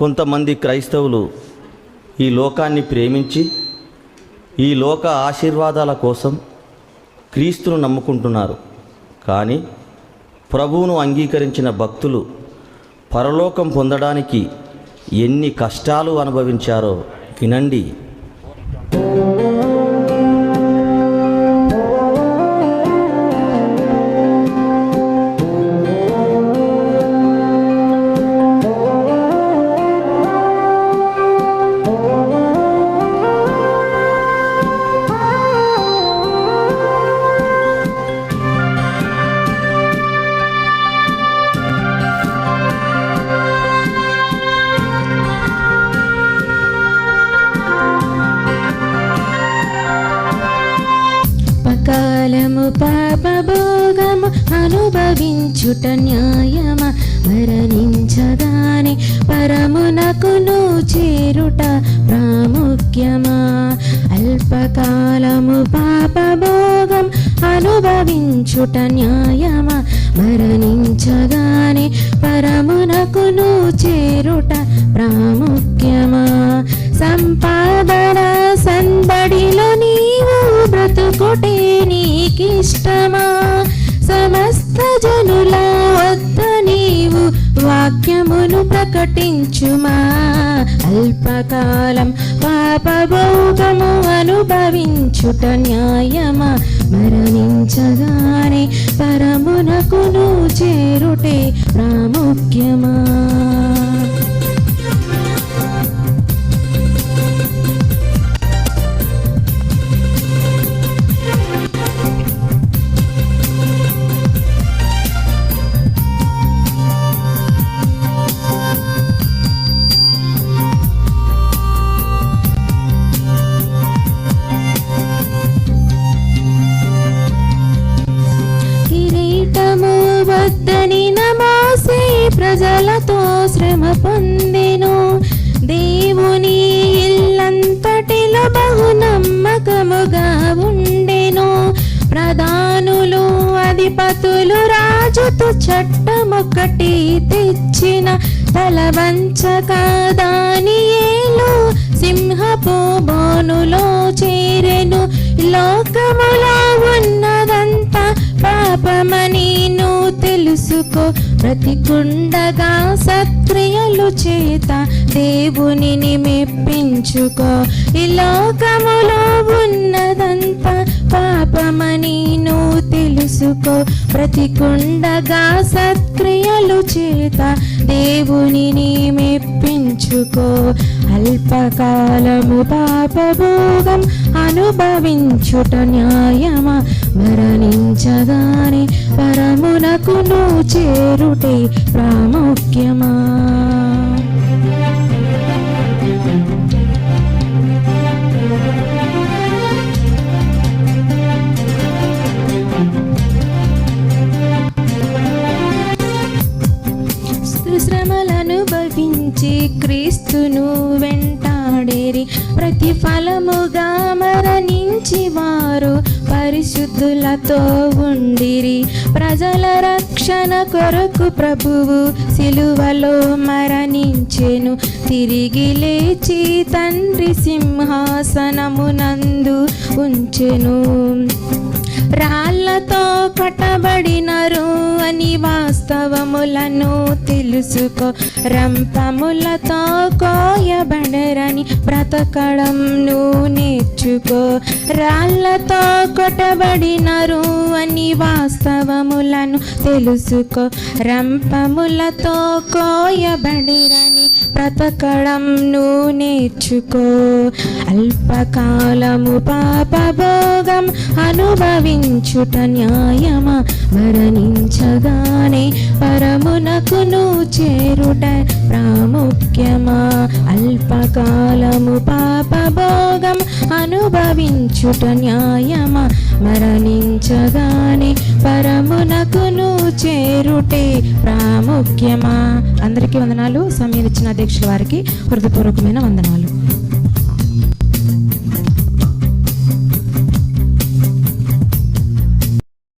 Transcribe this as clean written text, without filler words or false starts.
కొంతమంది క్రైస్తవులు ఈ లోకాన్ని ప్రేమించి ఈ లోక ఆశీర్వాదాల కోసం క్రీస్తును నమ్ముకుంటున్నారు. కానీ ప్రభువును అంగీకరించిన భక్తులు పరలోకం పొందడానికి ఎన్ని కష్టాలు అనుభవించారో వినండి. కాలము పాపభోగము అనుభవించుట న్యాయమా? మరణించగానే పరమునకును చేరుట ప్రాముఖ్యమా? అల్పకాలము పాపభోగం అనుభవించుట న్యాయమా? మరణించగానే పరమునకును చేరుట ప్రాముఖ్యమా? సంపాదన సందడిలో నీవు బ్రతుకుటే నీకిష్టమా? సమస్త జనుల వద్ద నీవు వాక్యమును ప్రకటించుమా? అల్పకాలం పాపభోగము అనుభవించుట న్యాయమా? మరణించగానే పరమునకును చేరుటే ప్రాముఖ్యమా? వద్దని నమోసే ప్రజలతో శ్రమ పొందెను. దేవుని ఇల్లంతటిలో బహు నమ్మకముగా ఉండెను. ప్రధానులు అధిపతులు రాజుతో చట్టమొకటి తెచ్చిన తలవంచక దానియేలు సింహపు బోనులో చేరెను. లోకములో ఉన్నదంతా పాపమని నువ్వు తెలుసుకో. బ్రతికుండగా సత్క్రియలు చేత దేవునిని మెప్పించుకో. ఈ లోకములో ఉన్నదంతా పాపమని నువ్వు తెలుసుకో. బ్రతికుండగా సత్క్రియలు చేత దేవునిని మెప్పించుకో. అల్పకాలము పాపభోగం అనుభవించుట న్యాయమా? మరణించగానే పరమునకును చేరుటే ప్రాముఖ్యమా? శ్రమలనుభవించి క్రీస్తును వెంటాడేరి ప్రతిఫలముగా మరణించి వారు పరిశుద్ధులతో ఉండిరి. ప్రజల రక్షణ కొరకు ప్రభువు సిలువలో మరణించెను. తిరిగి లేచి తండ్రి సింహాసనమునందు ఉంచెను. రాళ్లతో కట్టబడినరు అని వాస్తవములను తెలుసుకో. రంపములతో కోయబడరని బ్రతకడం నువ్వు నేర్చుకో. రాళ్లతో కొట్టబడినరు అని వాస్తవములను తెలుసుకో. రంపములతో కోయబడిరని బ్రతకడం నువ్వు నేర్చుకో. అల్పకాలము పాపభోగం అనుభవించుట న్యాయమా? మరణించగానే పరమునకును చేరుట ప్రాముఖ్యమా? అల్పకాలము పాపభోగం అనుభవించుట న్యాయమా? మరణించగానే పరమునకును చేరుటే ప్రాముఖ్యమా? అందరికీ వందనాలు. సమయం ఇచ్చిన అధ్యక్షుల వారికి హృదయపూర్వకమైన వందనాలు.